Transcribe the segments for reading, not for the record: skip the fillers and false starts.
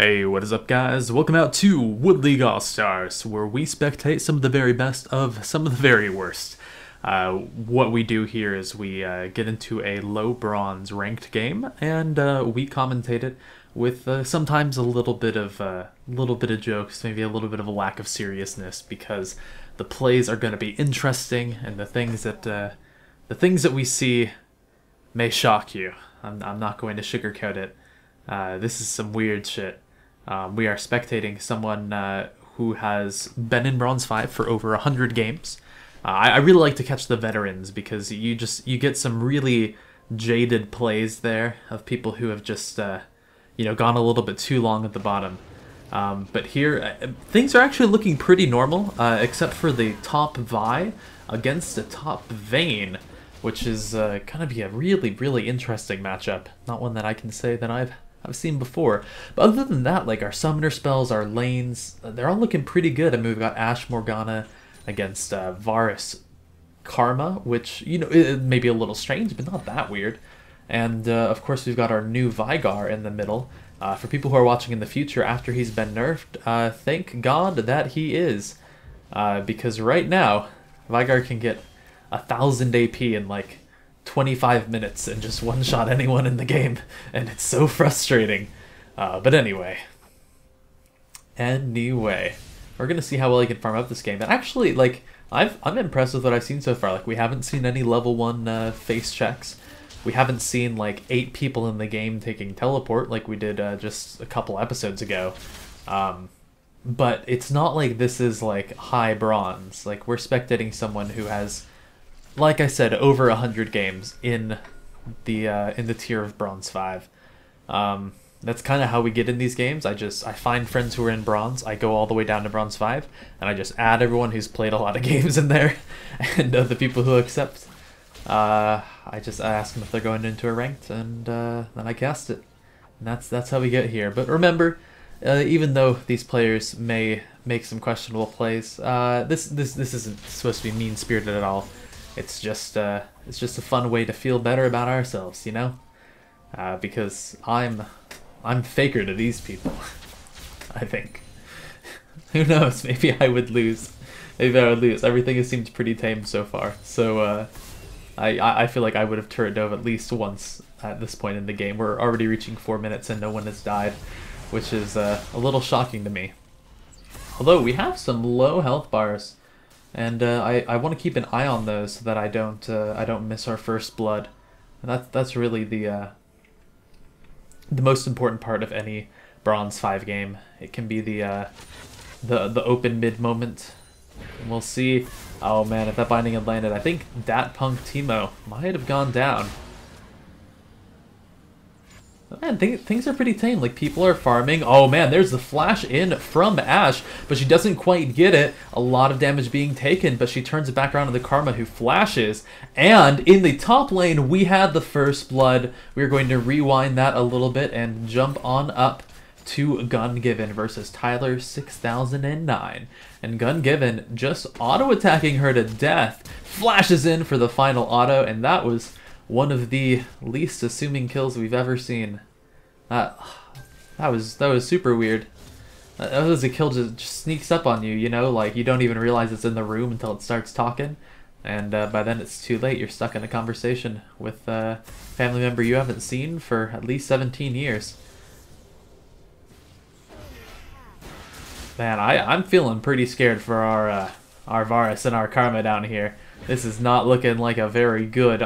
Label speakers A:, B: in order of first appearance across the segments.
A: Hey, what is up, guys? Welcome out to Wood League All-Stars, where we spectate some of the very best of some of the very worst. What we do here is we get into a low bronze ranked game, and we commentate it with sometimes a little bit of jokes, maybe a little bit of a lack of seriousness, because the plays are going to be interesting, and the things that we see may shock you. I'm not going to sugarcoat it. This is some weird shit. We are spectating someone who has been in Bronze 5 for over 100 games. I really like to catch the veterans because you get some really jaded plays there of people who have just gone a little bit too long at the bottom. But here, things are actually looking pretty normal, except for the top Vi against the top Vayne, which is going to be a really, really interesting matchup. Not one that I can say that I've seen before. But other than that, like our summoner spells, our lanes, they're all looking pretty good. I mean, we've got Ashe Morgana against Varus Karma, which, it may be a little strange, but not that weird. And, of course, we've got our new Veigar in the middle. For people who are watching in the future after he's been nerfed, thank God that he is. Because right now, Veigar can get 1,000 AP in, 25 minutes and just one-shot anyone in the game, and it's so frustrating. But anyway, we're gonna see how well he can farm up this game. And actually, I'm impressed with what I've seen so far. We haven't seen any level 1 face checks. We haven't seen 8 people in the game taking teleport like we did just a couple episodes ago. But it's not like this is high bronze. We're spectating someone who has, like I said, over 100 games in the tier of Bronze 5. That's kind of how we get in these games. I find friends who are in Bronze, I go all the way down to Bronze 5, and I just add everyone who's played a lot of games in there, and the people who accept, I ask them if they're going into a ranked, and then I cast it. And that's how we get here. But remember, even though these players may make some questionable plays, this isn't supposed to be mean-spirited at all. It's just a fun way to feel better about ourselves, because I'm faker to these people. I think. Who knows? Maybe I would lose. Everything has seemed pretty tame so far. So I feel like I would have turret dove at least once at this point in the game. We're already reaching 4 minutes and no one has died, which is a little shocking to me. Although we have some low health bars. And I want to keep an eye on those so that I don't miss our first blood. And that's really the most important part of any Bronze 5 game. It can be the open mid moment. And we'll see. Oh man, if that binding had landed, I think Dat Punk Teemo might have gone down. Man, things are pretty tame. People are farming. Oh man, there's the flash in from Ashe, but she doesn't quite get it. A lot of damage being taken, but she turns it back around to the Karma, who flashes. And in the top lane, we had the first blood. We're going to rewind that a little bit and jump on up to Gungiven versus Tyler 6009. And Gungiven just auto-attacking her to death. Flashes in for the final auto, and that was one of the least assuming kills we've ever seen. That was super weird. That was a kill just sneaks up on you, you don't even realize it's in the room until it starts talking. And by then it's too late. You're stuck in a conversation with a family member you haven't seen for at least 17 years. Man, I'm feeling pretty scared for our Varus and our Karma down here. This is not looking like a very good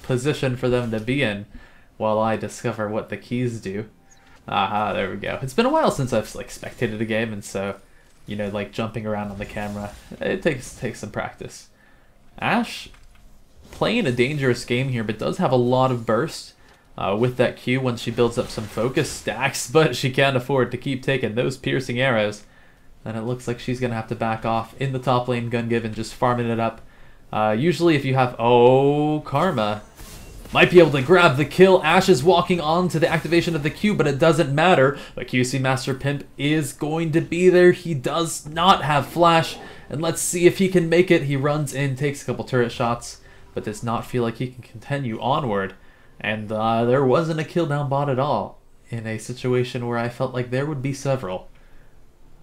A: position for them to be in while I discover what the keys do. Aha, there we go. It's been a while since I've spectated a game, and so jumping around on the camera, it takes some practice. Ashe playing a dangerous game here, but does have a lot of burst with that Q once she builds up some focus stacks, but she can't afford to keep taking those piercing arrows. And it looks like she's gonna have to back off in the top lane. Gungiven just farming it up. Usually if you have Karma might be able to grab the kill. Ashe is walking on to the activation of the Q, but it doesn't matter. But QC Master Pimp is going to be there. He does not have flash, and let's see if he can make it. He runs in, takes a couple turret shots, but does not feel like he can continue onward. And there wasn't a kill down bot at all. in a situation where I felt like there would be several.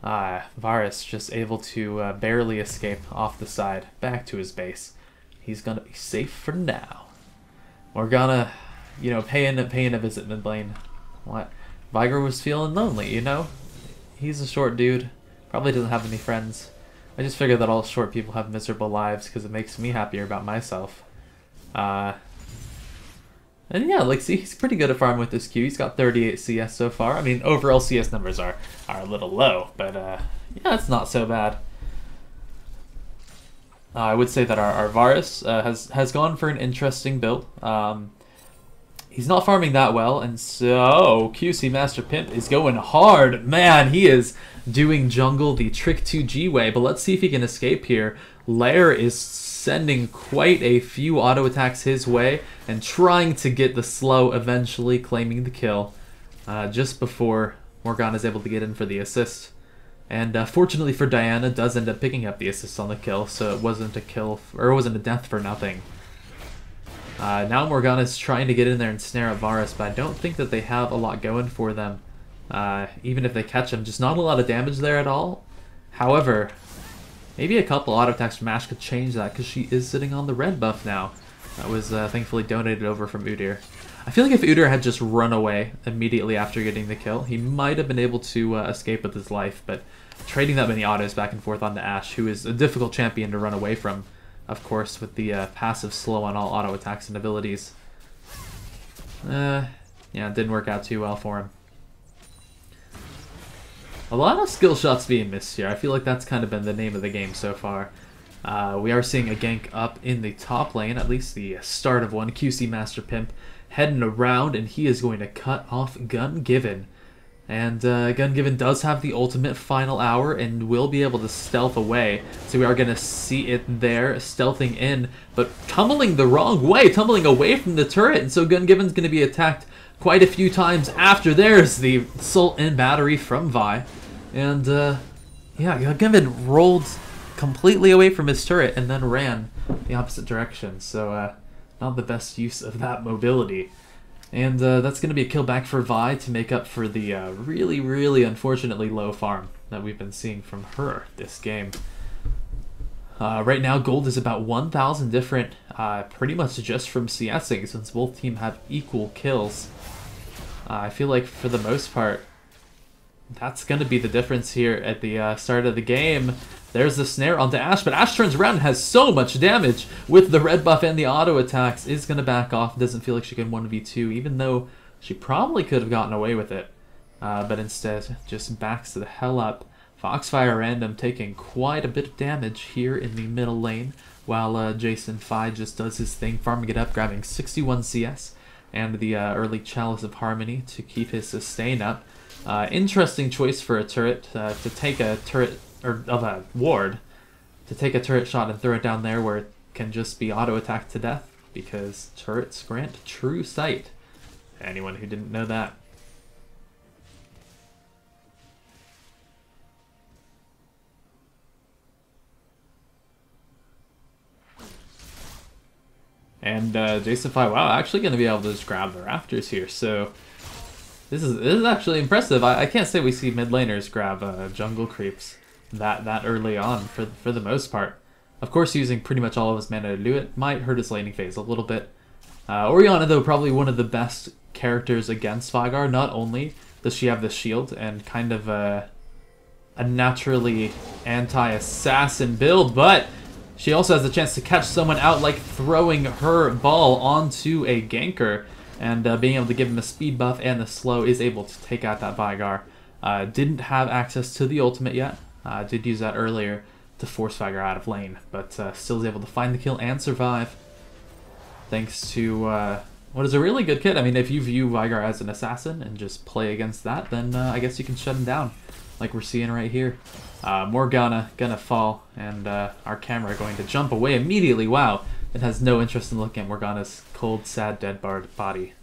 A: Varus just able to barely escape off the side, back to his base. He's gonna be safe for now. Morgana, you know, paying a visit mid lane. What? Viger was feeling lonely, you know? He's a short dude, probably doesn't have any friends. I just figured that all short people have miserable lives because it makes me happier about myself. And yeah, like, see, he's pretty good at farming with this Q. He's got 38 CS so far. I mean, overall CS numbers are a little low, but yeah, it's not so bad. I would say that our Varus has gone for an interesting build. He's not farming that well, and so QC Master Pimp is going hard. Man, he is doing jungle the Trick 2G way, but let's see if he can escape here. Lair is sending quite a few auto attacks his way and trying to get the slow, eventually claiming the kill just before Morgana is able to get in for the assist. And fortunately for Diana, does end up picking up the assist on the kill, so it wasn't a kill, or it wasn't a death for nothing. Now Morgana's trying to get in there and snare up Varus, but I don't think that they have a lot going for them. Even if they catch him, just not a lot of damage there at all. However, maybe a couple auto attacks from Ashe could change that, because she is sitting on the red buff now. That was thankfully donated over from Udyr. I feel like if Udyr had just run away immediately after getting the kill, he might have been able to escape with his life, but trading that many autos back and forth onto Ashe, who is a difficult champion to run away from, of course, with the passive slow on all auto attacks and abilities. Yeah, it didn't work out too well for him. A lot of skill shots being missed here. I feel like that's kind of been the name of the game so far. We are seeing a gank up in the top lane, at least the start of one. QC Master Pimp heading around, and he is going to cut off Gungiven. And Gungiven does have the ultimate final hour and will be able to stealth away. So we are going to see it there, stealthing in, but tumbling the wrong way, tumbling away from the turret. And so Gungiven's going to be attacked quite a few times after. There's the Assault and Battery from Vi. And yeah, Gungiven rolled completely away from his turret and then ran the opposite direction. So not the best use of that mobility. And that's going to be a kill back for Vi to make up for the really, really unfortunately low farm that we've been seeing from her this game. Right now, gold is about 1,000 different, pretty much just from CSing, since both teams have equal kills. I feel like for the most part, that's going to be the difference here at the start of the game. There's the snare onto Ashe, but Ashe turns around and has so much damage with the red buff and the auto attacks. Is going to back off. Doesn't feel like she can 1v2, even though she probably could have gotten away with it. But instead, just backs the hell up. Foxfire Random taking quite a bit of damage here in the middle lane, while Jason Phi just does his thing, farming it up, grabbing 61 CS and the early Chalice of Harmony to keep his sustain up. Interesting choice for a turret to take a turret, or of a ward, to take a turret shot and throw it down there where it can just be auto attacked to death, because turrets grant true sight. Anyone who didn't know that. And Jason Phi, wow, actually going to be able to just grab the rafters here, so this is actually impressive. I can't say we see mid laners grab jungle creeps that early on for the most part. Of course, using pretty much all of his mana to do it might hurt his laning phase a little bit. Orianna, though, probably one of the best characters against Veigar. Not only does she have the shield and kind of a naturally anti-assassin build, but she also has the chance to catch someone out, like throwing her ball onto a ganker, and being able to give him a speed buff and the slow is able to take out that Veigar. Didn't have access to the ultimate yet. Did use that earlier to force Veigar out of lane, but still is able to find the kill and survive. Thanks to what is a really good kit. I mean, if you view Veigar as an assassin and just play against that, then I guess you can shut him down, like we're seeing right here. Morgana gonna fall, and our camera going to jump away immediately. Wow, it has no interest in looking at Morgana's cold, sad, dead body.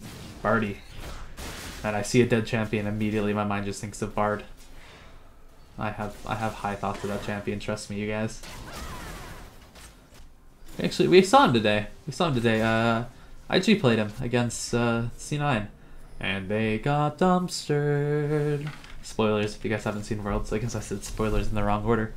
A: Bardy. And I see a dead champion, immediately my mind just thinks of Bard. I have high thoughts of that champion, trust me, you guys. Actually, we saw him today. IG played him against C9. And they got dumpstered. Spoilers if you guys haven't seen Worlds. I guess I said spoilers in the wrong order.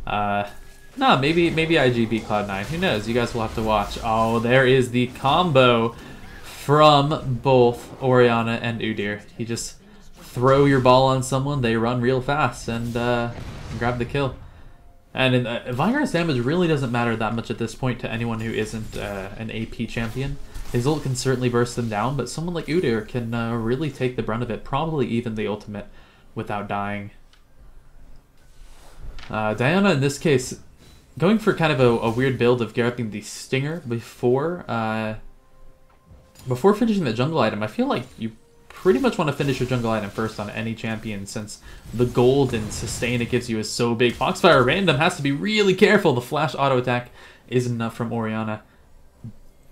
A: No, maybe IG beat Cloud9. Who knows? You guys will have to watch. Oh, there is the combo from both Orianna and Udyr. You just throw your ball on someone, they run real fast and grab the kill. And Vigar's damage really doesn't matter that much at this point to anyone who isn't an AP champion. His ult can certainly burst them down, but someone like Udyr can really take the brunt of it, probably even the ultimate, without dying. Diana, in this case, going for kind of a weird build of grabbing the Stinger before finishing the jungle item. I feel like you pretty much want to finish your jungle item first on any champion, since the gold and sustain it gives you is so big. Foxfire random has to be really careful. The flash auto attack isn't enough from Orianna.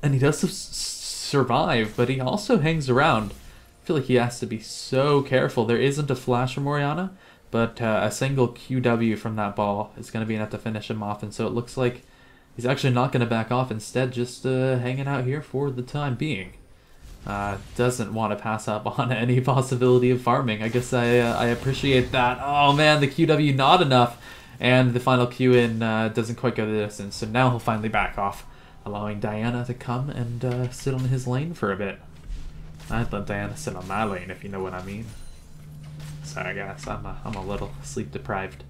A: And he does survive, but he also hangs around. I feel like he has to be so careful. There isn't a flash from Orianna, but a single QW from that ball is going to be enough to finish him off. And so it looks like he's actually not going to back off. Instead, just hanging out here for the time being. Doesn't want to pass up on any possibility of farming. I guess I appreciate that. Oh man, the QW not enough. And the final Q in doesn't quite go the distance. So now he'll finally back off, allowing Diana to come and sit on his lane for a bit. I'd let Diana sit on my lane, if you know what I mean. Sorry guys, I'm a little sleep deprived.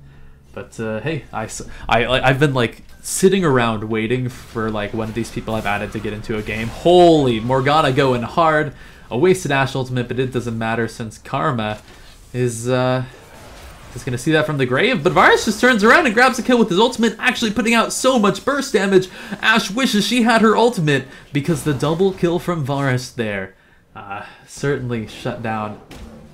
A: But hey, I've been like sitting around waiting for like one of these people I've added to get into a game. Holy, Morgana going hard. A wasted Ashe ultimate, but it doesn't matter since Karma is just gonna see that from the grave. But Varus just turns around and grabs a kill with his ultimate, actually putting out so much burst damage. Ashe wishes she had her ultimate because the double kill from Varus there certainly shut down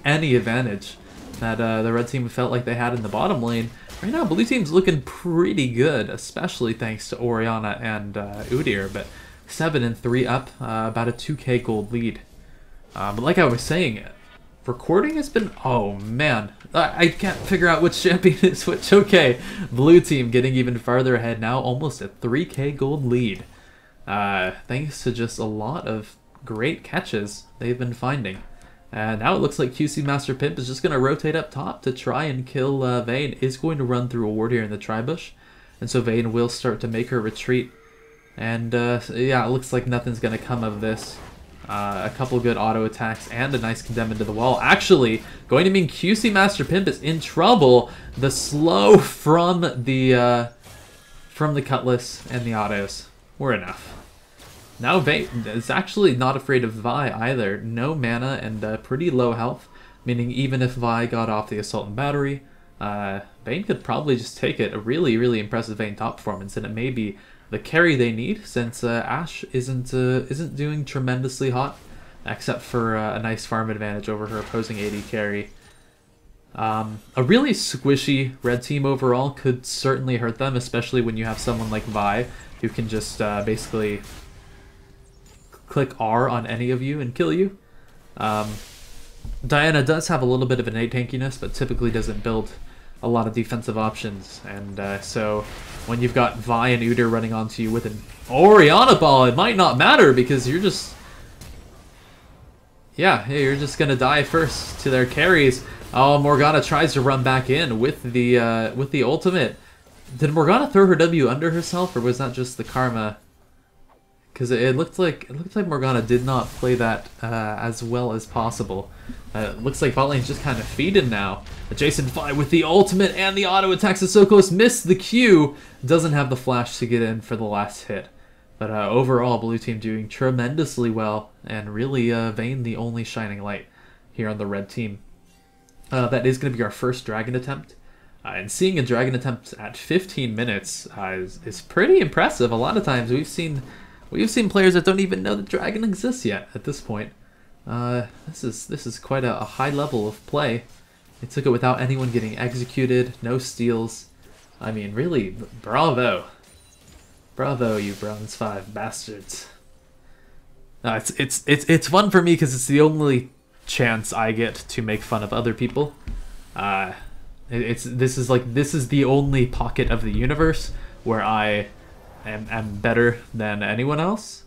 A: any advantage that the red team felt like they had in the bottom lane. Right now, blue team's looking pretty good, especially thanks to Orianna and Udyr, but 7-3 up, about a 2k gold lead. But like I was saying, recording has been... Oh, man. I can't figure out which champion is which. Okay, blue team getting even farther ahead now, almost a 3k gold lead. Thanks to just a lot of great catches they've been finding. And now it looks like QC Master Pimp is just going to rotate up top to try and kill Vayne. Is going to run through a ward here in the Tribush. And so Vayne will start to make her retreat. And yeah, it looks like nothing's going to come of this. A couple good auto attacks and a nice condemn into the wall. Actually, going to mean QC Master Pimp is in trouble. The slow from the Cutlass and the autos were enough. Now Vayne is actually not afraid of Vi either. No mana and pretty low health, meaning even if Vi got off the Assault and Battery, Vayne could probably just take it. A really, really impressive Vayne top performance, and it may be the carry they need since Ashe isn't doing tremendously hot, except for a nice farm advantage over her opposing AD carry. A really squishy red team overall could certainly hurt them, especially when you have someone like Vi who can just basically click R on any of you and kill you. Diana does have a little bit of innate tankiness, but typically doesn't build a lot of defensive options. And so when you've got Vi and Udyr running onto you with an Orianna ball, it might not matter because you're just... Yeah, you're just gonna die first to their carries. Oh, Morgana tries to run back in with the ultimate. Did Morgana throw her W under herself, or was that just the Karma? Because it looked like Morgana did not play that as well as possible. It looks like bot lane's just kind of feeding now. Adjacent Vi with the ultimate and the auto attacks is so close. Missed the Q. Doesn't have the flash to get in for the last hit. But overall, blue team doing tremendously well. And really Vayne the only shining light here on the red team. That is going to be our first dragon attempt. And seeing a dragon attempt at 15 minutes is pretty impressive. A lot of times we've seen players that don't even know that dragon exists yet at this point. This is quite a high level of play. They took it without anyone getting executed, no steals. I mean, really, bravo. Bravo, you Bronze 5 bastards. It's fun for me because it's the only chance I get to make fun of other people. This is the only pocket of the universe where I am better than anyone else.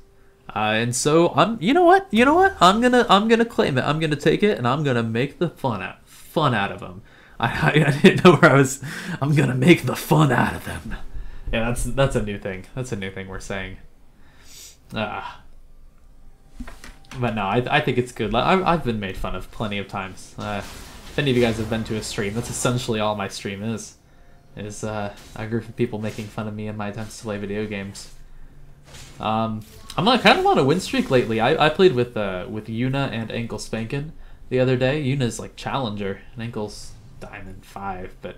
A: And so you know what? You know what? I'm gonna claim it. I'm gonna take it, and I'm gonna make the fun out of them. I didn't know where I was. I'm gonna make the fun out of them. Yeah, that's a new thing. That's a new thing we're saying. But no, I think it's good. I've been made fun of plenty of times. If any of you guys have been to a stream, that's essentially all my stream is a group of people making fun of me and my attempts to play video games. I'm kind of on a win streak lately. I played with Yuna and Ankle Spankin the other day. Yuna's like challenger, and Ankle's Diamond 5, but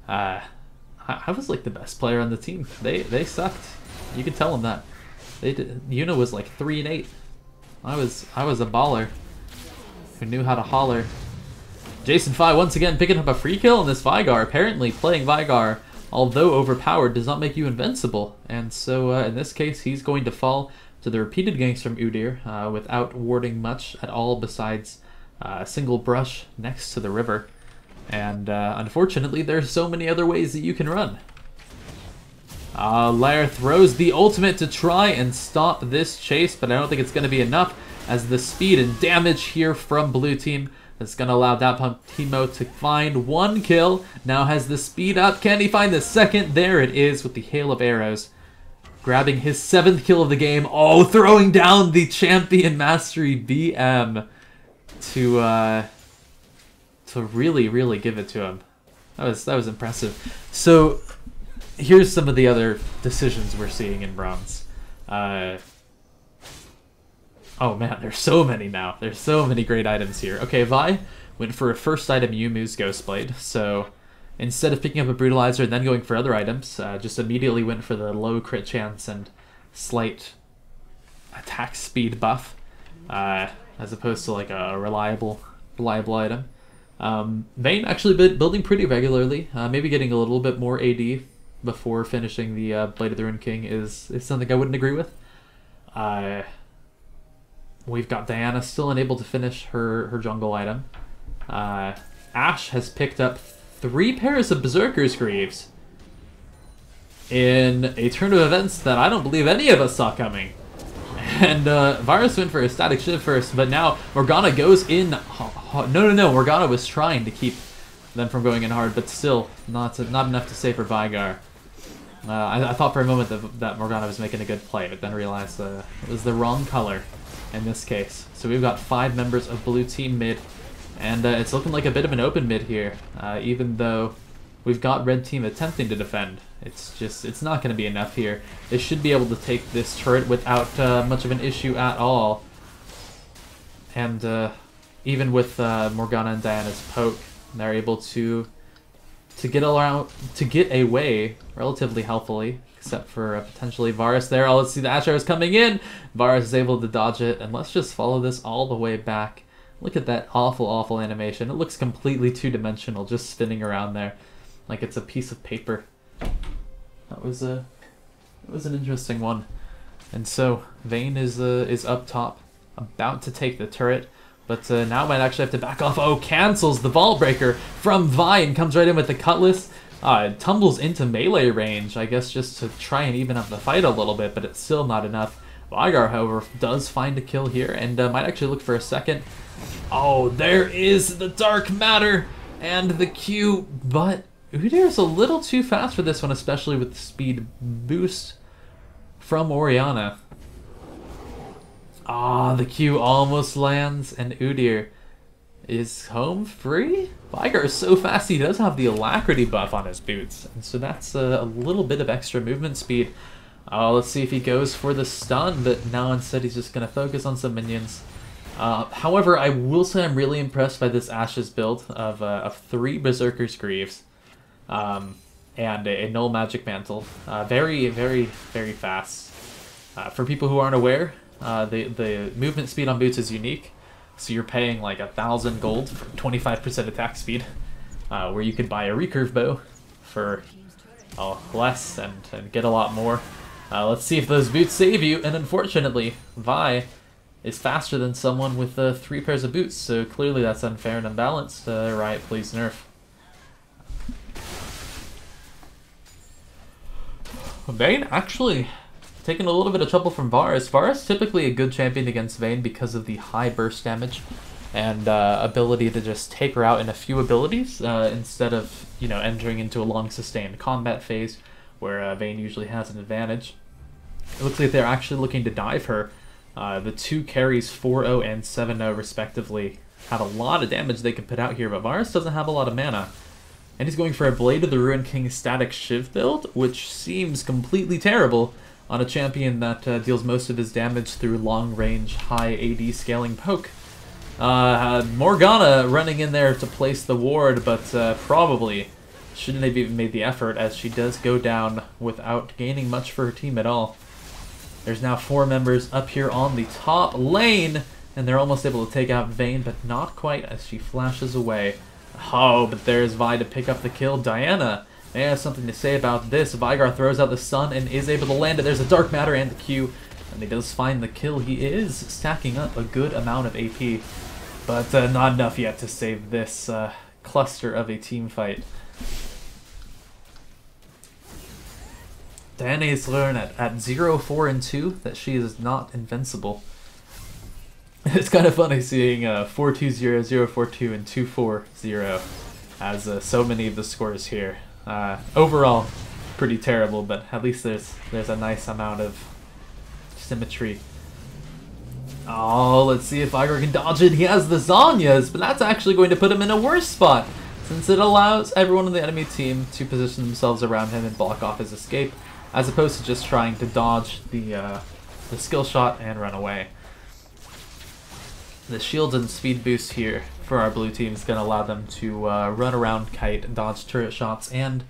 A: I was like the best player on the team. They sucked. You could tell them that. Yuna was like 3-8. I was a baller who knew how to holler. Jason Phi once again picking up a free kill on this Vigar. Apparently playing Vigar, although overpowered, does not make you invincible. And so in this case, he's going to fall to the repeated ganks from Udyr without warding much at all besides a single brush next to the river. And unfortunately, there's so many other ways that you can run. Lair throws the ultimate to try and stop this chase, but I don't think it's going to be enough, as the speed and damage here from blue team is going to allow Dapump Timo to find one kill. Now has the speed up. Can he find the second? There it is with the hail of arrows. Grabbing his 7th kill of the game. Oh, throwing down the champion mastery BM to really, really give it to him. That was impressive. So here's some of the other decisions we're seeing in bronze. Oh man, there's so many now. There's so many great items here. Okay, Vi went for a first item Yumu's Ghostblade. So instead of picking up a Brutalizer and then going for other items, just immediately went for the low crit chance and slight attack speed buff, as opposed to like a reliable item. Vayne actually building pretty regularly, maybe getting a little bit more AD before finishing the Blade of the Ruined King is something I wouldn't agree with. We've got Diana still unable to finish her jungle item. Ashe has picked up 3 pairs of Berserker's Greaves in a turn of events that I don't believe any of us saw coming. And Varus went for a static shiv first, but now Morgana goes in. No. Morgana was trying to keep them from going in hard, but still not enough to save for Vigar. I thought for a moment that Morgana was making a good play, but then realized it was the wrong color in this case. So we've got 5 members of blue team mid, and it's looking like a bit of an open mid here, even though we've got red team attempting to defend. It's not going to be enough here. They should be able to take this turret without much of an issue at all. And even with Morgana and Diana's poke, they're able to get away relatively healthily, except for potentially Varus there. Oh, let's see, the Ashe is coming in. Varus is able to dodge it, and let's just follow this all the way back. Look at that awful animation. It looks completely two-dimensional, just spinning around there like it's a piece of paper. That was an interesting one. And so Vayne is up top, about to take the turret, but now might actually have to back off. Oh, cancels the Vault Breaker from Vi and comes right in with the Cutlass. It tumbles into melee range, I guess just to try and even up the fight a little bit, but it's still not enough. Vigar, however, does find a kill here and might actually look for a second. Oh, there is the Dark Matter and the Q, but Udyr's a little too fast for this one, especially with the speed boost from Orianna. Ah, the Q almost lands, and Udyr is home free? Vigar is so fast, he does have the Alacrity buff on his boots, and so that's a little bit of extra movement speed. Let's see if he goes for the stun, but now instead he's just going to focus on some minions. However, I will say I'm really impressed by this Ashe's build of 3 Berserker's Greaves and a Null Magic Mantle. Very fast. For people who aren't aware, the movement speed on boots is unique, so you're paying like 1,000 gold for 25% attack speed, where you could buy a recurve bow for less and get a lot more. Let's see if those boots save you, and unfortunately, Vi is faster than someone with 3 pairs of boots, so clearly that's unfair and unbalanced. Riot, please nerf. Vayne actually taking a little bit of trouble from Varus. Varus typically a good champion against Vayne because of the high burst damage and ability to just take her out in a few abilities instead of, you know, entering into a long sustained combat phase where Vayne usually has an advantage. It looks like they're actually looking to dive her. The two carries 4-0 and 7-0 respectively have a lot of damage they can put out here, but Varus doesn't have a lot of mana. And he's going for a Blade of the Ruined King static Shiv build, which seems completely terrible on a champion that deals most of his damage through long-range, high AD scaling poke. Morgana running in there to place the ward, but probably shouldn't have even made the effort, as she does go down without gaining much for her team at all. There's now 4 members up here on the top lane, and they're almost able to take out Vayne, but not quite as she flashes away. Oh, but there's Vi to pick up the kill. Diana may have something to say about this. Veigar throws out the stun and is able to land it. There's a Dark Matter and the Q, and he does find the kill. He is stacking up a good amount of AP, but not enough yet to save this cluster of a team fight. Diana has learned at 0, 4, and 2 that she is not invincible. It's kind of funny seeing 4-2-0, 0-4-2, and 2-4-0 as so many of the scores here. Overall, pretty terrible, but at least there's a nice amount of symmetry. Oh, let's see if Veigar can dodge it. He has the Zhonya's, but that's actually going to put him in a worse spot, since it allows everyone on the enemy team to position themselves around him and block off his escape, as opposed to just trying to dodge the skill shot and run away. The shields and speed boost here for our blue team is going to allow them to run around Kite, dodge turret shots, and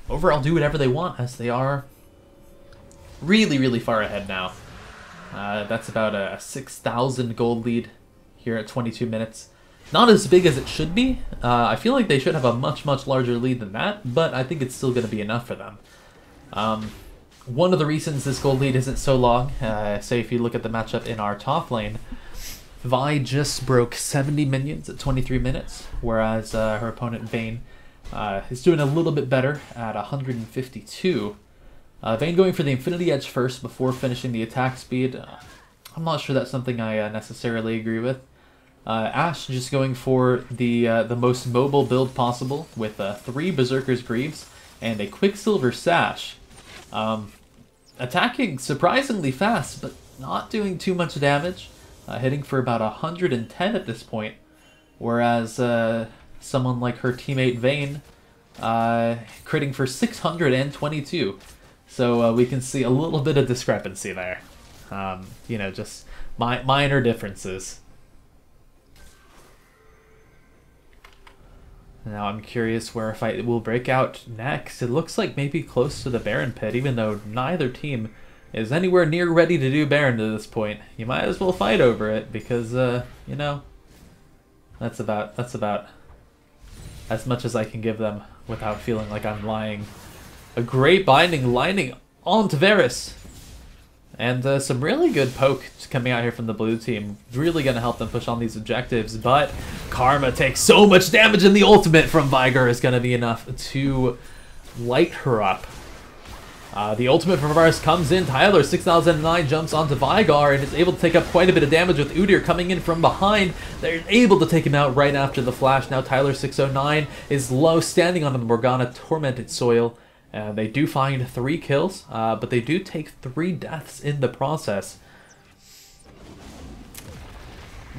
A: overall do whatever they want, as they are really, really far ahead now. That's about a 6,000 gold lead here at 22 minutes. Not as big as it should be. I feel like they should have a much, much larger lead than that, but I think it's still going to be enough for them. One of the reasons this gold lead isn't so long, say if you look at the matchup in our top lane, Vi just broke 70 minions at 23 minutes, whereas her opponent Vayne is doing a little bit better at 152. Vayne going for the Infinity Edge first before finishing the attack speed. I'm not sure that's something I necessarily agree with. Ashe just going for the most mobile build possible with 3 Berserker's Greaves and a Quicksilver Sash. Attacking surprisingly fast, but not doing too much damage. Hitting for about 110 at this point, whereas someone like her teammate Vayne critting for 622. So we can see a little bit of discrepancy there. You know, just minor differences. Now I'm curious where a fight will break out next. It looks like maybe close to the Baron pit, even though neither team is anywhere near ready to do Baron to this point. You might as well fight over it, because you know, that's about as much as I can give them without feeling like I'm lying. A great binding lining onto Varus, and some really good poke coming out here from the blue team. Really gonna help them push on these objectives, but Karma takes so much damage, and the ultimate from Veigar is gonna be enough to light her up. The ultimate from Varus comes in. Tyler, 6009, jumps onto Veigar and is able to take up quite a bit of damage with Udyr coming in from behind. They're able to take him out right after the flash. Now Tyler, 609, is low, standing on the Morgana Tormented Soil. They do find 3 kills, but they do take 3 deaths in the process.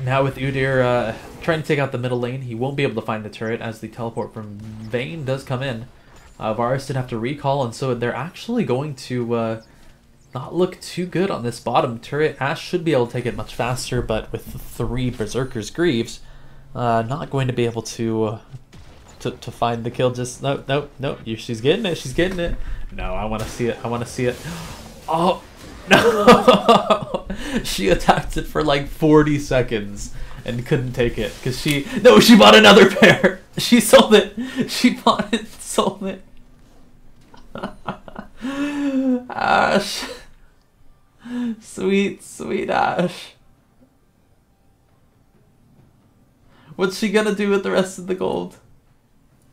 A: Now with Udyr trying to take out the middle lane, he won't be able to find the turret as the teleport from Vayne does come in. Varus did have to recall, and so they're actually going to not look too good on this bottom turret. Ashe should be able to take it much faster, but with 3 Berserker's Greaves, not going to be able to find the kill. Just no. She's getting it. She's getting it. No, I want to see it. I want to see it. Oh no! She attacked it for like 40 seconds and couldn't take it because she bought another pair. She sold it. She bought it. Sold it. Ashe. Sweet, sweet Ashe. What's she gonna do with the rest of the gold?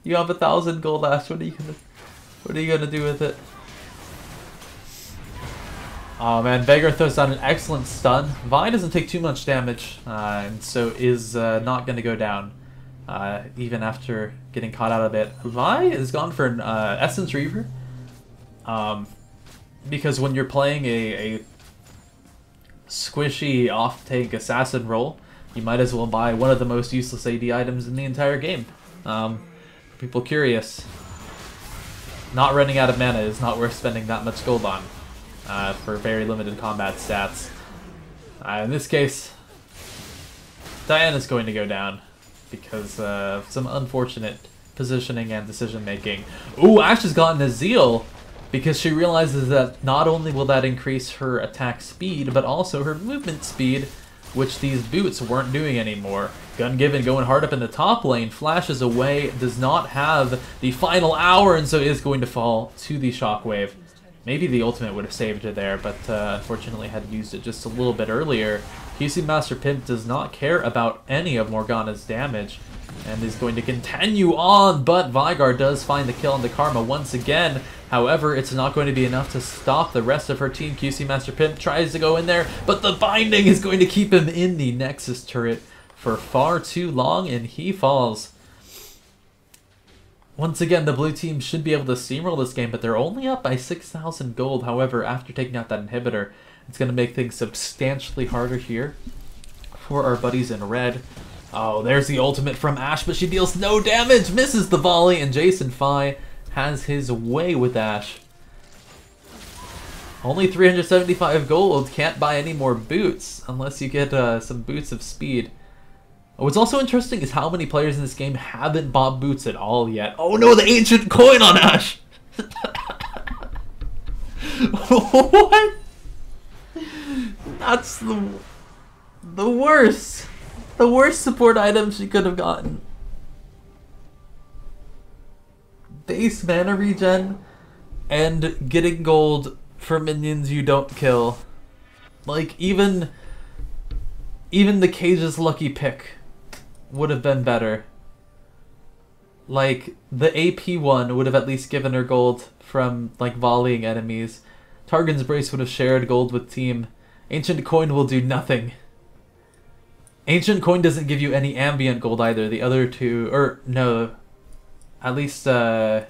A: You have 1,000 gold, Ashe. What are you gonna do with it? Oh man, Veigar throws down an excellent stun. Vi doesn't take too much damage, and so is not going to go down, even after getting caught out of it. Vi is gone for an Essence Reaver, because when you're playing a squishy off-tank assassin role, you might as well buy one of the most useless AD items in the entire game. People curious. Not running out of mana is not worth spending that much gold on. For very limited combat stats. In this case, Diana's going to go down because of some unfortunate positioning and decision making. Ooh, Ashe has gotten a Zeal because she realizes that not only will that increase her attack speed, but also her movement speed, which these boots weren't doing anymore. Gungiven going hard up in the top lane, flashes away, does not have the final hour, and so is going to fall to the Shockwave. Maybe the ultimate would have saved her there, but unfortunately had used it just a little bit earlier. QC Master Pimp does not care about any of Morgana's damage and is going to continue on, but Veigar does find the kill on the Karma once again. However, it's not going to be enough to stop the rest of her team. QC Master Pimp tries to go in there, but the binding is going to keep him in the Nexus turret for far too long, and he falls. Once again, the blue team should be able to steamroll this game, but they're only up by 6,000 gold. However, after taking out that inhibitor, it's going to make things substantially harder here for our buddies in red. Oh, there's the ultimate from Ashe, but she deals no damage, misses the volley, and Jason Phi has his way with Ashe. Only 375 gold, can't buy any more boots unless you get some boots of speed. What's also interesting is how many players in this game haven't bought boots at all yet. Oh no, the ancient coin on Ashe! What? That's the worst. The worst support item she could have gotten. Base mana regen and getting gold for minions you don't kill. Like, even the Cage's lucky pick would have been better. Like, the AP one would have at least given her gold from, like, volleying enemies. Targon's Brace would have shared gold with team. Ancient Coin will do nothing. Ancient Coin doesn't give you any ambient gold either. The other two, or no, at least the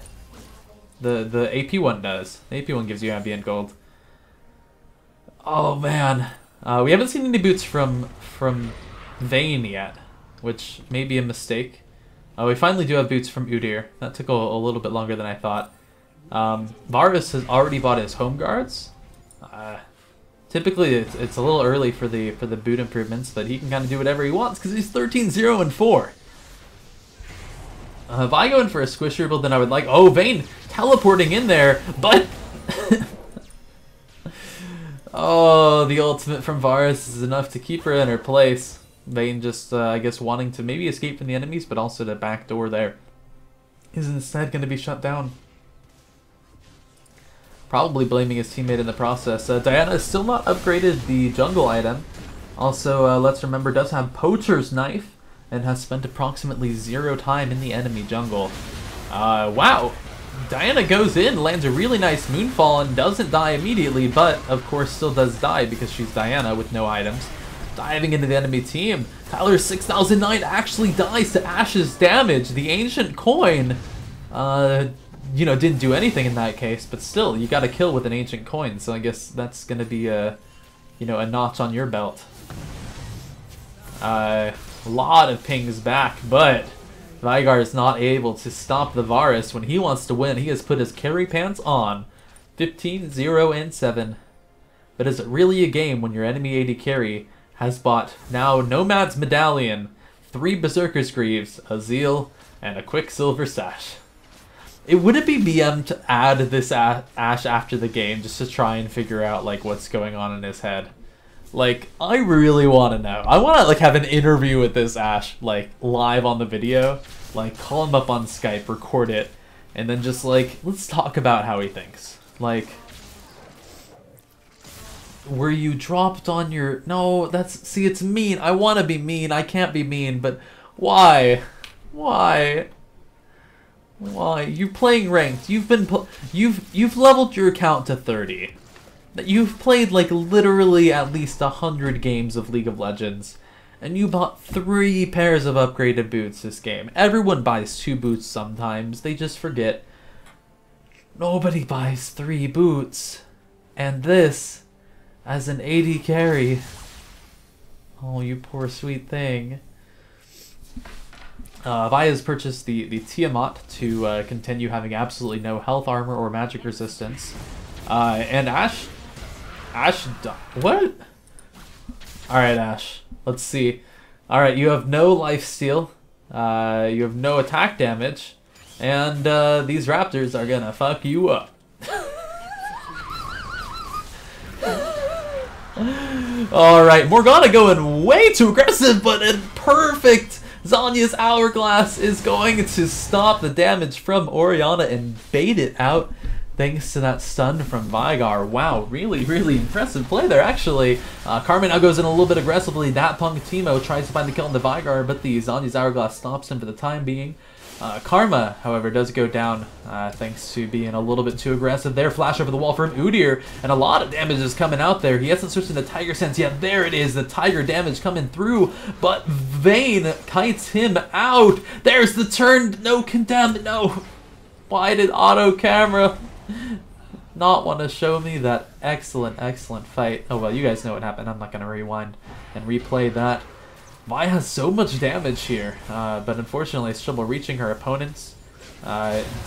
A: AP one does. The AP one gives you ambient gold. Oh man, we haven't seen any boots from Vayne yet, which may be a mistake. We finally do have boots from Udyr. That took a little bit longer than I thought. Varus has already bought his home guards. Typically, it's a little early for the boot improvements, but he can kind of do whatever he wants because he's 13-0-4. If I go in for a squisher build, then I would like... Oh, Vayne teleporting in there, but... Oh, the ultimate from Varus is enough to keep her in her place. Vayne just, I guess, wanting to maybe escape from the enemies, but also to backdoor there. Is instead going to be shut down. Probably blaming his teammate in the process. Diana has still not upgraded the jungle item. Also, let's remember, does have Poacher's Knife and has spent approximately 0 time in the enemy jungle. Wow! Diana goes in, lands a really nice Moonfall, and doesn't die immediately, but of course still does die because she's Diana with no items. Diving into the enemy team, Tyler 6009 actually dies to Ashe's damage. The Ancient Coin, you know, didn't do anything in that case, but still, you got a kill with an Ancient Coin, so I guess that's gonna be a, you know, a notch on your belt. A lot of pings back, but Veigar is not able to stop the Varus when he wants to win. He has put his carry pants on. 15-0-7. But is it really a game when your enemy AD carry has bought now Nomad's Medallion, 3 Berserker's Greaves, a Zeal, and a Quicksilver Sash? Would it be BM to add this Ashe after the game just to try and figure out like what's going on in his head? Like, I really want to know. I want to like have an interview with this Ashe, like live on the video. Like, call him up on Skype, record it, and then just like, let's talk about how he thinks. Like, were you dropped on your... No, that's... See, it's mean. I want to be mean. I can't be mean, but why? Why? Why? You're playing ranked. You've leveled your account to 30. that you've played like literally at least 100 games of League of Legends, and you bought 3 pairs of upgraded boots this game. Everyone buys 2 boots sometimes, they just forget. Nobody buys 3 boots. And this, as an AD carry. Oh, you poor sweet thing. Vi has purchased the Tiamat to continue having absolutely no health, armor, or magic resistance. And Ashe... What? Alright, Ashe. Let's see. Alright, you have no lifesteal. You have no attack damage. And these raptors are gonna fuck you up. Alright, Morgana going way too aggressive, but in perfect... Zhonya's Hourglass is going to stop the damage from Orianna and bait it out thanks to that stun from Veigar. Wow, really, really impressive play there, actually. Karma now goes in a little bit aggressively. That Punk Teemo tries to find the kill on the Veigar, but the Zhonya's Hourglass stops him for the time being. Karma, however, does go down thanks to being a little bit too aggressive there. Flash over the wall from Udyr, and a lot of damage is coming out there. He hasn't switched into Tiger Sense yet. There it is, the Tiger damage coming through, but Vayne kites him out. There's the turn. No condemn. No. Why did auto camera not want to show me that excellent, excellent fight? Oh, well, you guys know what happened. I'm not going to rewind and replay that. Vi has so much damage here, but unfortunately it's trouble reaching her opponents.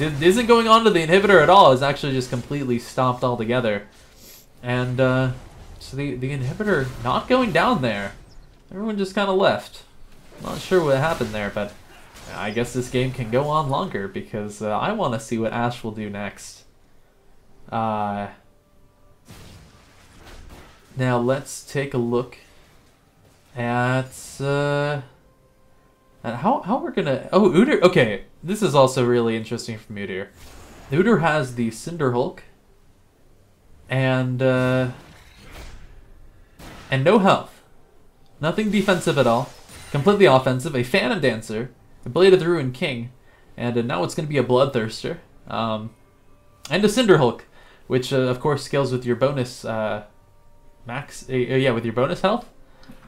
A: Isn't going on to the inhibitor at all, is actually just completely stopped altogether. And so the inhibitor not going down there. Everyone just kind of left. Not sure what happened there, but I guess this game can go on longer because I want to see what Ashe will do next. Now let's take a look at how we're gonna... Oh, Udyr. Okay, this is also really interesting from Udyr. Udyr has the Cinder Hulk and no health, nothing defensive at all, completely offensive. A Phantom Dancer, a Blade of the Ruined King, and now it's gonna be a Bloodthirster, and a Cinder Hulk, which of course scales with your bonus with your bonus health.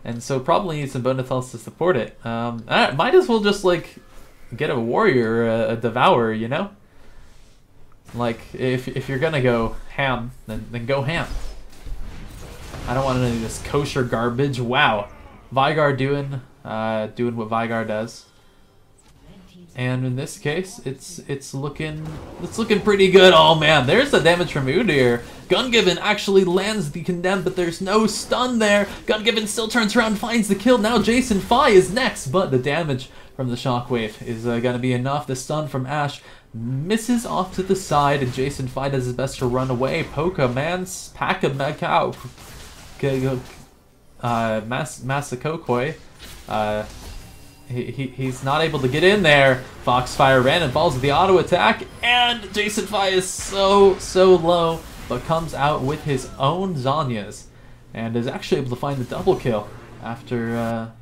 A: And so probably need some bonus health to support it. Might as well just like get a warrior, a devourer, you know? Like if you're gonna go ham, then go ham. I don't want any of this kosher garbage. Wow, Veigar doing what Veigar does. And in this case, it's looking pretty good. Oh man, there's the damage from Udyr. Gungiven actually lands the condemn, but there's no stun there. Gungiven still turns around, finds the kill. Now Jason Fai is next, but the damage from the shockwave is gonna be enough. The stun from Ashe misses off to the side, and Jason Fai does his best to run away. Poka Man's Paka Macau Masakokoi. He's not able to get in there. Foxfire ran and falls with the auto attack, and Jason Fai is so low, but comes out with his own Zhonya's, and is actually able to find the double kill after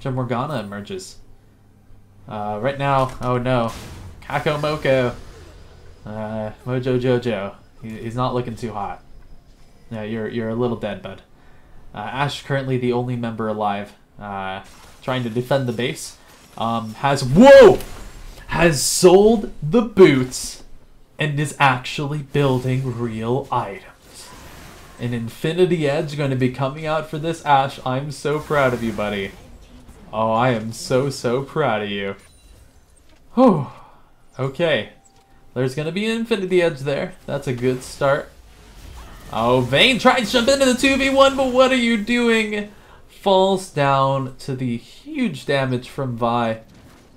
A: Morgana emerges. Right now, oh no, Kako Moko, Mojo Jojo, he's not looking too hot. Yeah, you're a little dead, bud. Ashe currently the only member alive. Trying to defend the base, has sold the boots and is actually building real items. An Infinity Edge going to be coming out for this Ashe. I'm so proud of you, buddy. Oh, I am so proud of you. Whew. Okay, there's going to be an Infinity Edge there. That's a good start. Oh, Vayne tried to jump into the 2v1, but what are you doing? Falls down to the huge damage from Vi.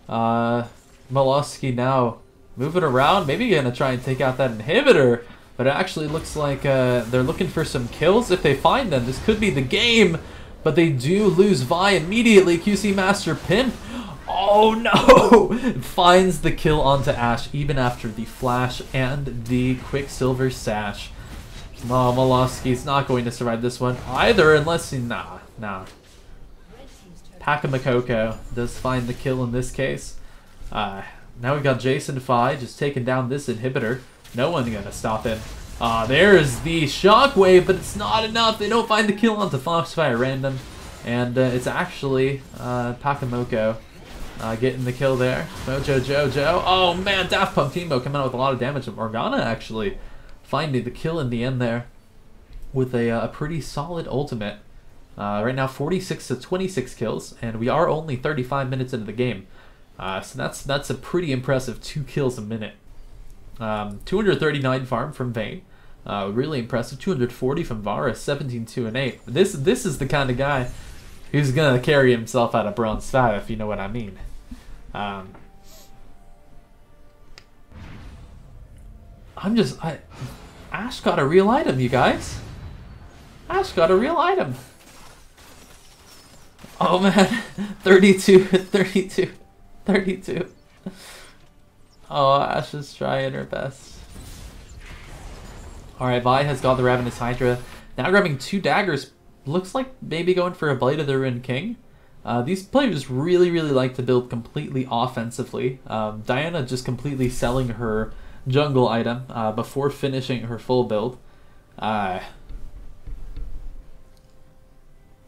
A: Molosky now moving around, maybe gonna try and take out that inhibitor, but it actually looks like they're looking for some kills. If they find them, this could be the game, but they do lose Vi immediately. QC Master Pimp, oh no, finds the kill onto Ashe even after the flash and the Quicksilver Sash. Oh, Molosky's not going to survive this one either unless he... Nah. Pakamakoko does find the kill in this case. Now we've got Jason Fai just taking down this inhibitor. No one gonna stop him. There's the shockwave, but it's not enough. They don't find the kill onto Foxfire Random. And it's actually Pakamoko getting the kill there. Mojo Jojo. Oh man, Daft Punk Timo coming out with a lot of damage. And Morgana actually finding the kill in the end there with a pretty solid ultimate. Right now 46 to 26 kills, and we are only 35 minutes into the game. So that's a pretty impressive 2 kills a minute. 239 farm from Vayne. Really impressive. 240 from Varus. 17, 2, and 8. This is the kind of guy who's gonna carry himself out of Bronze 5, if you know what I mean. Ashe got a real item, you guys. Ashe got a real item. Oh man, 32, 32, 32. Oh, Ashe is trying her best. Alright, Vi has got the Ravenous Hydra. Now grabbing 2 daggers. Looks like maybe going for a Blade of the Ruined King. These players really like to build completely offensively. Diana just completely selling her jungle item before finishing her full build.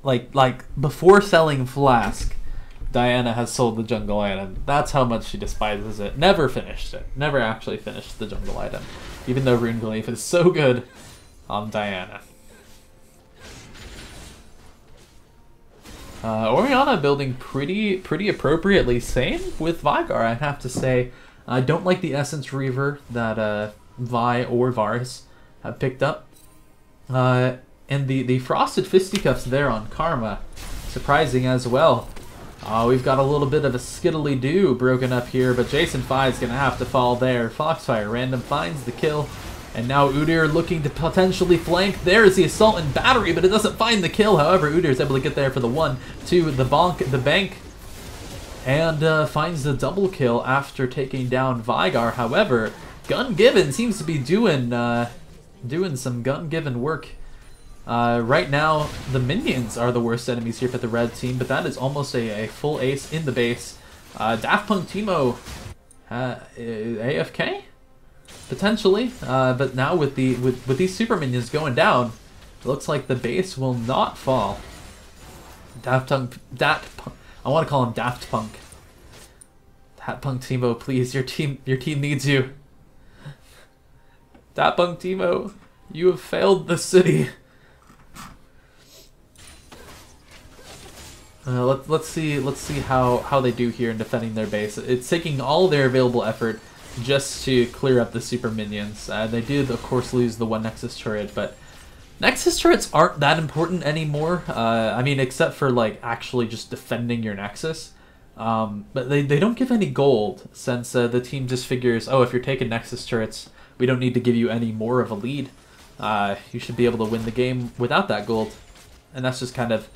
A: Like before selling Flask, Diana has sold the jungle item. That's how much she despises it. Never finished it. Never actually finished the jungle item. Even though Rune Gleif is so good on Diana. Orianna building pretty appropriately. Same with Veigar, I have to say. I don't like the Essence Reaver that Vi or Varus have picked up. And the Frosted Fisticuffs there on Karma. Surprising as well. We've got a little bit of a skiddly-doo broken up here, but Jason Fi is going to have to fall there. Foxfire Random finds the kill. And now Udyr looking to potentially flank. There's the Assault and Battery, but it doesn't find the kill. However, Udyr is able to get there for the 1, 2, the bank. And finds the double kill after taking down Veigar. However, Gun-Given seems to be doing some Gun-Given work. Right now, the minions are the worst enemies here for the red team, but that is almost a full ace in the base. Daft Punk Timo AFK? Potentially, but now with these super minions going down, it looks like the base will not fall. Daft Punk, I want to call him Daft Punk. Daft Punk Timo, please, your team needs you. Daft Punk Timo, you have failed the city. Let's see how they do here in defending their base. It's taking all their available effort just to clear up the super minions. They did, of course, lose the 1 Nexus turret, but Nexus turrets aren't that important anymore. I mean, except for like actually just defending your Nexus. But they don't give any gold, since the team just figures, oh, if you're taking Nexus turrets, we don't need to give you any more of a lead. You should be able to win the game without that gold. And that's just kind of,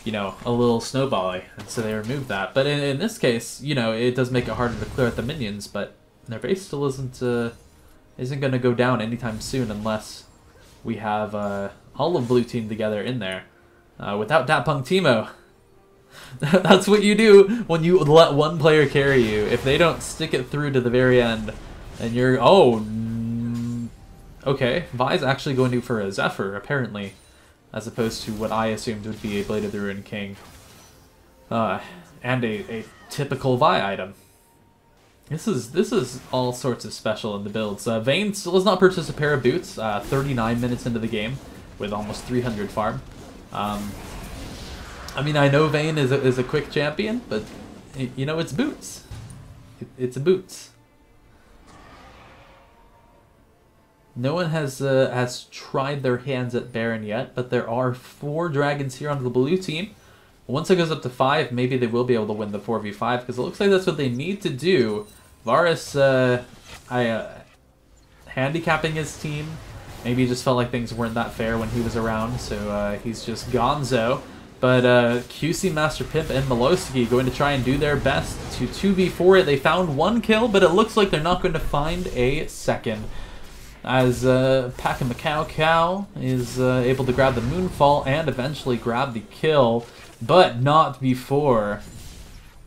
A: you know, a little snowbally, and so they removed that. But in this case, you know, it does make it harder to clear out the minions, but their base still isn't going to go down anytime soon unless we have all of blue team together in there. Without Daft Punk Timo. That's what you do when you let one player carry you. If they don't stick it through to the very end, and you're... Oh, okay. Vi's actually going to for a Zephyr, apparently, as opposed to what I assumed would be a Blade of the Ruined King. And a typical Vi item. This is all sorts of special in the builds. Vayne still has not purchased a pair of boots. 39 minutes into the game with almost 300 farm. I mean, I know Vayne is a quick champion, but you know, it's boots. It's a boots. No one has tried their hands at Baron yet, but there are 4 dragons here on the blue team. Once it goes up to 5, maybe they will be able to win the 4v5, because it looks like that's what they need to do. Varus, handicapping his team. Maybe he just felt like things weren't that fair when he was around, so he's just gonzo. But QC, Master Pimp, and Miloski going to try and do their best to 2v4 it. They found 1 kill, but it looks like they're not going to find a second. As Pakamoko is able to grab the Moonfall and eventually grab the kill, but not before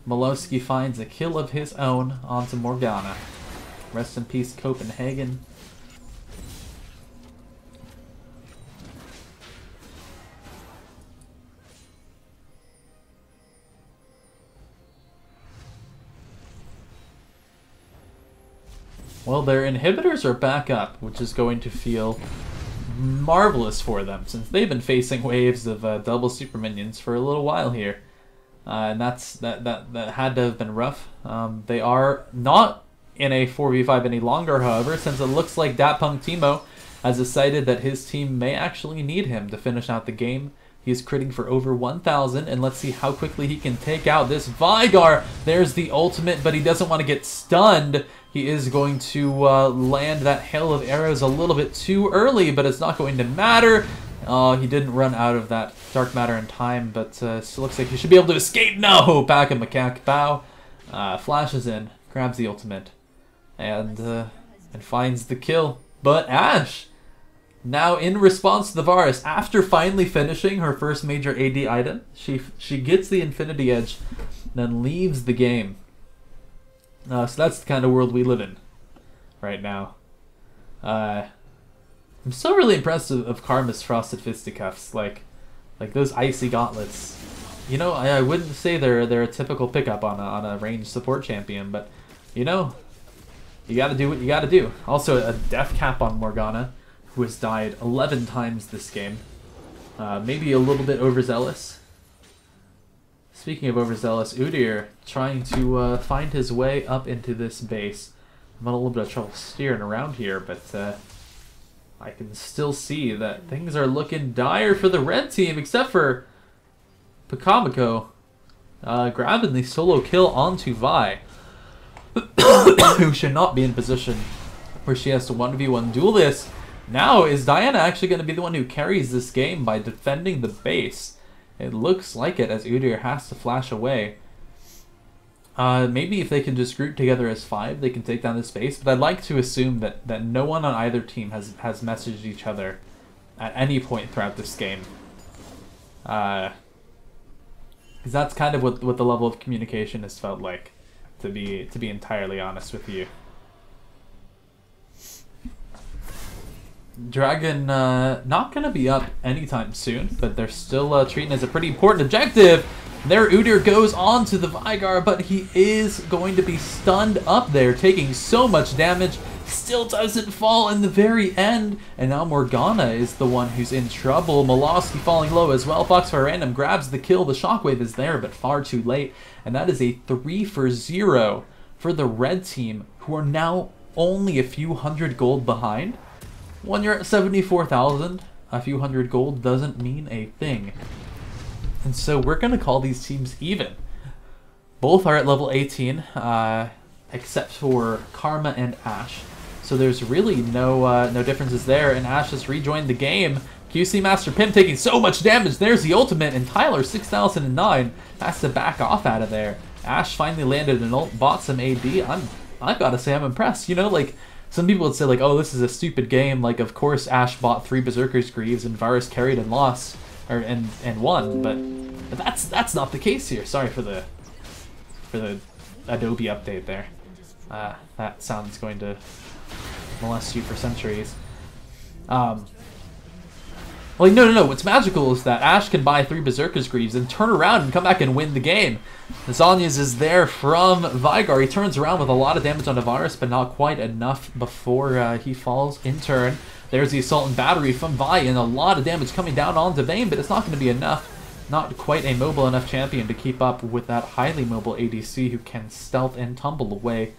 A: Miloski finds a kill of his own onto Morgana. Rest in peace, Copenhagen. Well, their inhibitors are back up, which is going to feel marvelous for them, since they've been facing waves of double super minions for a little while here. And that had to have been rough. They are not in a 4v5 any longer, however, since it looks like Datpunk Timo has decided that his team may actually need him to finish out the game. He is critting for over 1,000, and let's see how quickly he can take out this Vigar. There's the ultimate, but he doesn't want to get stunned. He is going to land that hail of arrows a little bit too early, but it's not going to matter. He didn't run out of that dark matter in time, but still looks like he should be able to escape. No! Back in Macaque Bow. Flashes in, grabs the ultimate, and finds the kill. But Ashe, now in response to the Varus, after finally finishing her first major AD item, she gets the Infinity Edge, then leaves the game. So that's the kind of world we live in right now. I'm still really impressed of Karma's Frosted Fisticuffs, like those icy gauntlets. You know, I wouldn't say they're a typical pickup on a ranged support champion, but you know, you gotta do what you gotta do. Also, a death cap on Morgana, who has died 11 times this game. Maybe a little bit overzealous. Speaking of overzealous, Udyr trying to find his way up into this base. I'm having a little bit of trouble steering around here, but I can still see that things are looking dire for the red team, except for Pakamiko grabbing the solo kill onto Vi, who should not be in position where she has to 1v1 duel this. Now, is Diana actually going to be the one who carries this game by defending the base? It looks like it, as Udyr has to flash away. Maybe if they can just group together as 5, they can take down this base, but I'd like to assume that no one on either team has messaged each other at any point throughout this game. Because that's kind of what the level of communication has felt like, to be entirely honest with you. Dragon not going to be up anytime soon, but they're still treating it as a pretty important objective. There Udyr goes on to the Vigar, but he is going to be stunned up there, taking so much damage. Still doesn't fall in the very end, and now Morgana is the one who's in trouble. Malosky falling low as well. Foxfire Random grabs the kill. The shockwave is there, but far too late, and that is a 3-for-0 for the red team, who are now only a few hundred gold behind. When you're at 74,000, a few hundred gold doesn't mean a thing. And so we're going to call these teams even. Both are at level 18, except for Karma and Ashe. So there's really no differences there, and Ashe has rejoined the game. QC Master Pim taking so much damage. There's the ultimate, and Tyler, 6009, has to back off out of there. Ashe finally landed an ult, bought some AD. I've got to say I'm impressed. You know, like, some people would say, like, oh, this is a stupid game. Like, of course Ashe bought 3 Berserker's Greaves, and Varus carried and lost. And won, but that's not the case here. Sorry for the Adobe update there. That sound's going to molest you for centuries. Well, no. What's magical is that Ashe can buy 3 Berserker's Greaves and turn around and come back and win the game. Zhonya's is there from Vigar. He turns around with a lot of damage on Varus, but not quite enough before he falls in turn. There's the Assault and Battery from Vi, and a lot of damage coming down onto Vayne, but it's not going to be enough. Not quite a mobile enough champion to keep up with that highly mobile ADC who can stealth and tumble away.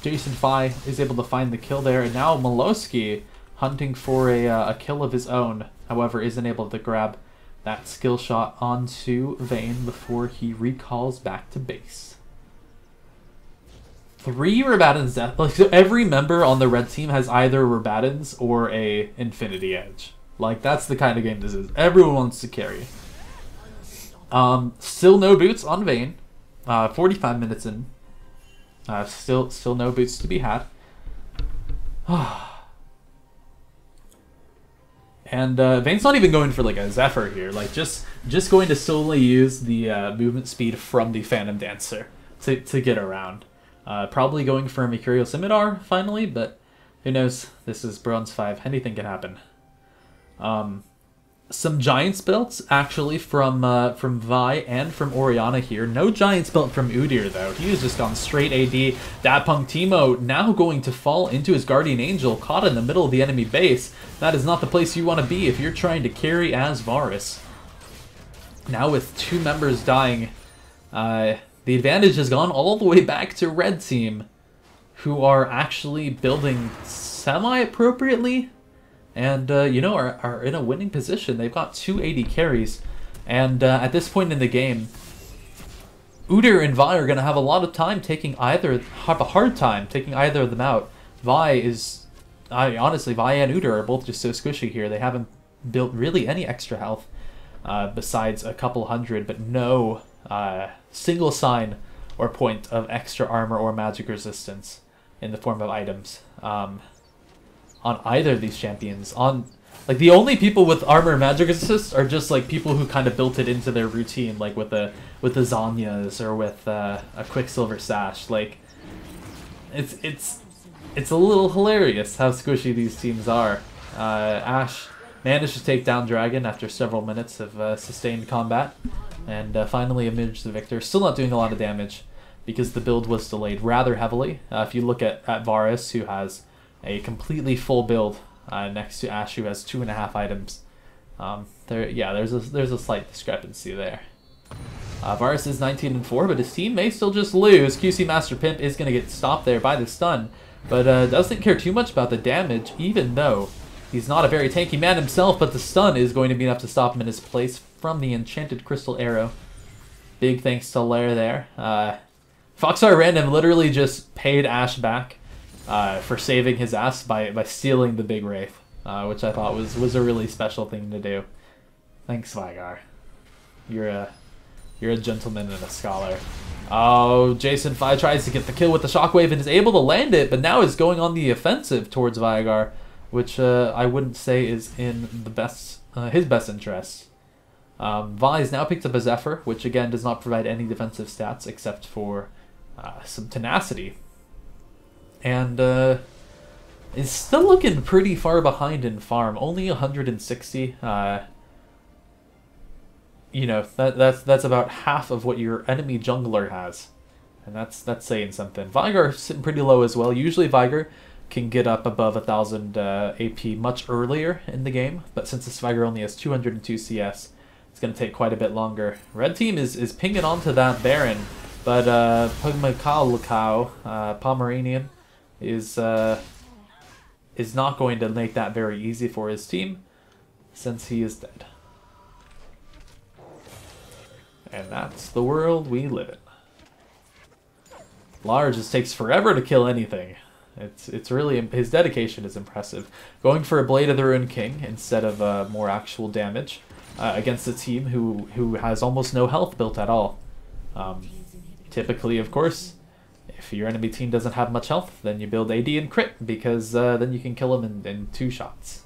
A: Jason Fi is able to find the kill there, and now Malosky hunting for a kill of his own, however, isn't able to grab that skill shot onto Vayne before he recalls back to base. 3 Rabadon's death. Like, so every member on the red team has either Rabadon's or a Infinity Edge. Like, that's the kind of game this is. Everyone wants to carry. Still no boots on Vayne. 45 minutes in. Still no boots to be had. And Vayne's not even going for like a Zephyr here. Like, just going to solely use the movement speed from the Phantom Dancer to get around. Probably going for a Mercurial Scimitar finally, but who knows? This is Bronze 5. Anything can happen. some Giants builds, actually, from Vi and from Orianna here. No Giants built from Udyr, though. He has just gone straight AD. That Punk Teemo now going to fall into his Guardian Angel, caught in the middle of the enemy base. That is not the place you want to be if you're trying to carry as Varus. Now with 2 members dying, the advantage has gone all the way back to Red Team, who are actually building semi-appropriately. And, you know, are in a winning position. They've got 2 AD carries. And at this point in the game, Udyr and Vi are going to have a lot of time taking either, have a hard time taking either of them out. Vi is, honestly, Vi and Udyr are both just so squishy here. They haven't built really any extra health besides a couple hundred, but no single sign or point of extra armor or magic resistance in the form of items. On either of these champions. Like, the only people with armor and magic assist are just like people who kind of built it into their routine, like with the Zanyas or with a Quicksilver Sash. Like, it's a little hilarious how squishy these teams are. Ashe managed to take down Dragon after several minutes of sustained combat, and finally emerged the victor. Still not doing a lot of damage because the build was delayed rather heavily. If you look at Varus, who has a completely full build next to Ashe, who has 2.5 items. There's a slight discrepancy there. Varus is 19-4, but his team may still just lose. QC Master Pimp is going to get stopped there by the stun, but doesn't care too much about the damage, even though he's not a very tanky man himself, but the stun is going to be enough to stop him in his place from the Enchanted Crystal Arrow. Big thanks to Lair there. Foxar Random literally just paid Ashe back for saving his ass by stealing the big Wraith, which I thought was a really special thing to do. Thanks, Vigar. You're a gentleman and a scholar. Oh, Jason Fi tries to get the kill with the Shockwave and is able to land it, but now is going on the offensive towards Vigar, which I wouldn't say is in the his best interests. Vi's now picked up a Zephyr, which again does not provide any defensive stats except for some tenacity. And is still looking pretty far behind in farm. Only 160. You know, that's about half of what your enemy jungler has, and that's saying something. Vigar sitting pretty low as well. Usually Vigar can get up above 1,000 AP much earlier in the game, but since this Vigar only has 202 CS, it's going to take quite a bit longer. Red team is pinging onto that Baron, but Pomeranian is not going to make that very easy for his team, since he is dead. And that's the world we live in. Lar just takes forever to kill anything. It's really, his dedication is impressive. Going for a Blade of the Ruined King instead of more actual damage against a team who has almost no health built at all. Typically, of course, if your enemy team doesn't have much health, then you build AD and crit, because then you can kill them in 2 shots.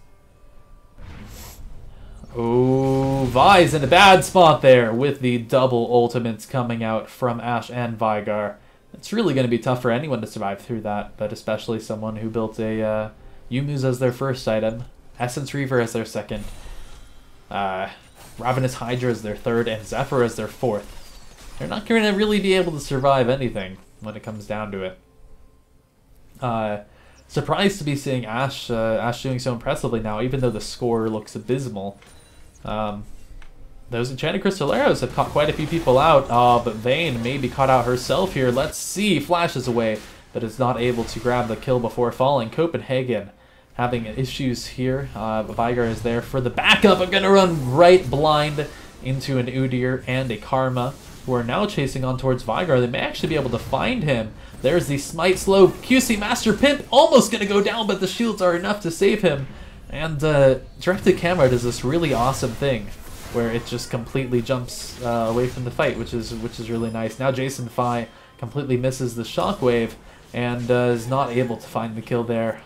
A: Oh, Vi's in a bad spot there with the double ultimates coming out from Ashe and Vigar. It's really going to be tough for anyone to survive through that, but especially someone who built a Yumu's as their first item, Essence Reaver as their second, Ravenous Hydra as their third, and Zephyr as their fourth. They're not going to really be able to survive anything when it comes down to it. Surprised to be seeing Ashe doing so impressively now, even though the score looks abysmal. Those Enchanted Crystal Arrows have caught quite a few people out, but Vayne may be caught out herself here. Let's see, flashes away, but is not able to grab the kill before falling. Copenhagen having issues here. Vigar is there for the backup. I'm going to run right blind into an Udyr and a Karma, who are now chasing on towards Vigar. They may actually be able to find him. There's the Smite Slow. QC Master Pimp almost going to go down, but the shields are enough to save him. And Directed Camera does this really awesome thing where it just completely jumps away from the fight, which is really nice. Now Jason Fi completely misses the Shockwave and is not able to find the kill there.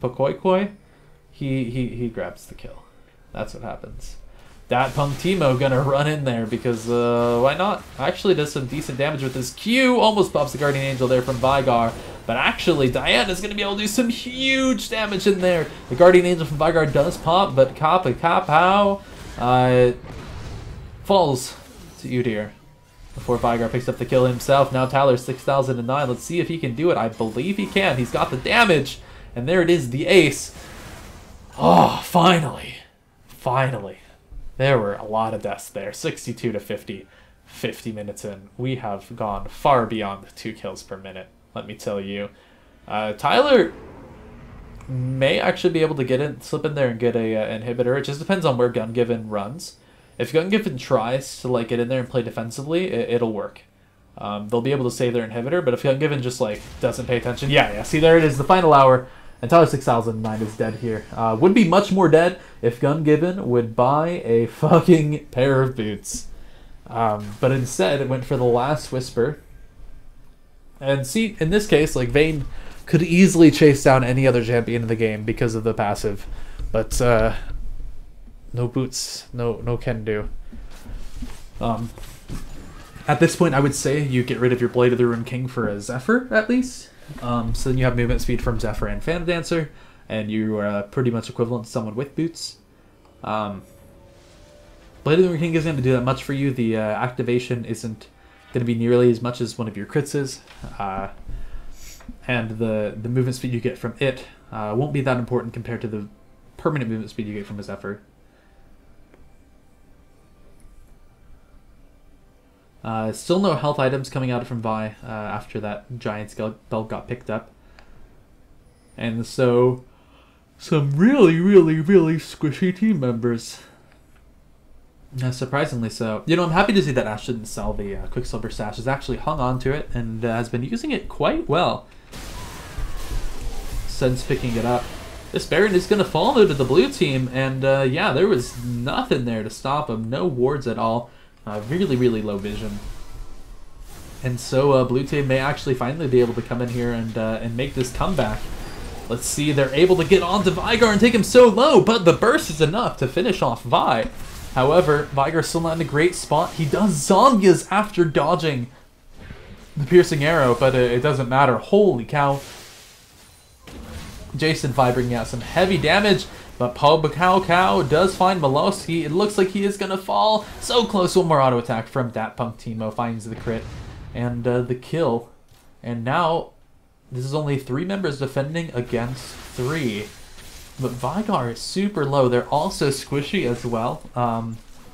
A: Pokoikoi, he grabs the kill. That's what happens. That Punk Teemo gonna run in there because why not? Actually does some decent damage with his Q. Almost pops the Guardian Angel there from Vigar. But actually, Diana's going to be able to do some huge damage in there. The Guardian Angel from Vygar does pop, but Kapow falls to Udyr before Vygar picks up the kill himself. Now Tyler 6009. Let's see if he can do it. I believe he can. He's got the damage. And there it is, the ace. Oh, finally. Finally. There were a lot of deaths there. 62 to 50. 50 minutes in. We have gone far beyond 2 kills per minute, let me tell you. Tyler may actually be able to get in, slip in there and get a inhibitor. It just depends on where Gungiven runs. If Gungiven tries to like get in there and play defensively, it'll work. They'll be able to save their inhibitor, but if Gungiven just like doesn't pay attention, yeah, see, there it is, the final hour. And Tyler 6009 is dead here. Would be much more dead if Gungiven would buy a fucking pair of boots. But instead, it went for the last Whisper. And see, in this case, like, Vayne could easily chase down any other champion in the game because of the passive. But, no boots, no can do. At this point, I would say you get rid of your Blade of the Ruined King for a Zephyr, at least. So then you have movement speed from Zephyr and Phantom Dancer, and you are pretty much equivalent to someone with boots. Blade of the Ruined King isn't going to do that much for you. The activation isn't going to be nearly as much as one of your crits is. And the movement speed you get from it won't be that important compared to the permanent movement speed you get from a Zephyr. Still no health items coming out from Vi after that giant belt got picked up. And so, some really squishy team members. Surprisingly so. You know, I'm happy to see that Ashe didn't sell the Quicksilver Sash. Has actually hung on to it and has been using it quite well since picking it up. This Baron is going to fall though to the blue team, and yeah, there was nothing there to stop him. No wards at all. Really low vision. And so blue team may actually finally be able to come in here and make this comeback. Let's see, they're able to get onto Vygar and take him so low, but the burst is enough to finish off Vi. However, Vygar's still not in a great spot. He does Zombias after dodging the piercing arrow, but it doesn't matter. Holy cow. Jason Vi bringing out some heavy damage, but Cow does find Malowski. It looks like he is going to fall. So close. One more auto attack from Dat Punk Timo finds the crit and the kill. And now this is only 3 members defending against 3. But Vygar is super low. They're also squishy as well.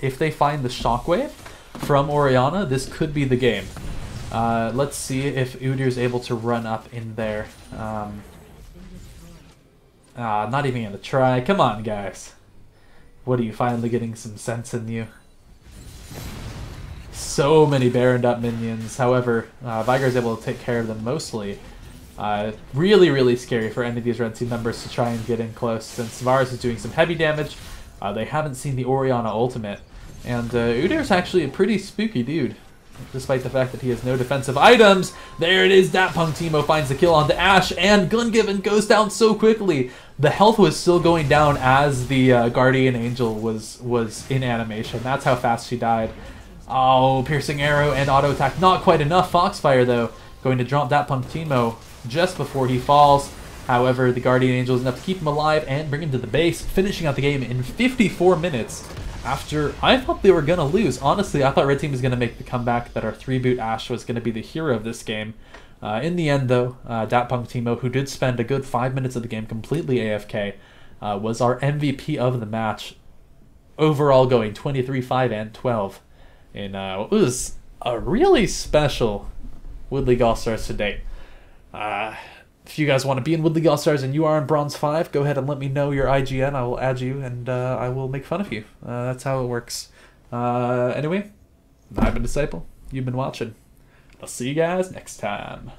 A: If they find the Shockwave from Orianna, this could be the game. Let's see if Udyr is able to run up in there. Not even gonna try. Come on, guys. What are you, finally getting some sense in you? So many Baroned up minions. However, Vygar is able to take care of them mostly. Really scary for any of these red team members to try and get in close, since Varus is doing some heavy damage. They haven't seen the Orianna ultimate. And Udyr's actually a pretty spooky dude, despite the fact that he has no defensive items. There it is, Dat Punk Timo finds the kill onto Ashe, and Gungiven goes down so quickly. The health was still going down as the Guardian Angel was in animation. That's how fast she died. Oh, piercing arrow and auto attack, not quite enough. Foxfire though, going to drop Dat Punk Timo just before he falls. However, the Guardian Angel is enough to keep him alive and bring him to the base, finishing out the game in 54 minutes. After I thought they were going to lose. Honestly, I thought Red Team was going to make the comeback, that our 3-boot Ashe was going to be the hero of this game. In the end, though, Dat Punk Timo, who did spend a good 5 minutes of the game completely AFK, was our MVP of the match. Overall going 23, 5, and 12 in what was a really special Wood League All-Stars to date. If you guys want to be in Wood League All-Stars and you are in Bronze 5, go ahead and let me know your IGN. I will add you and I will make fun of you. That's how it works. Anyway, I've been Disciple. You've been watching. I'll see you guys next time.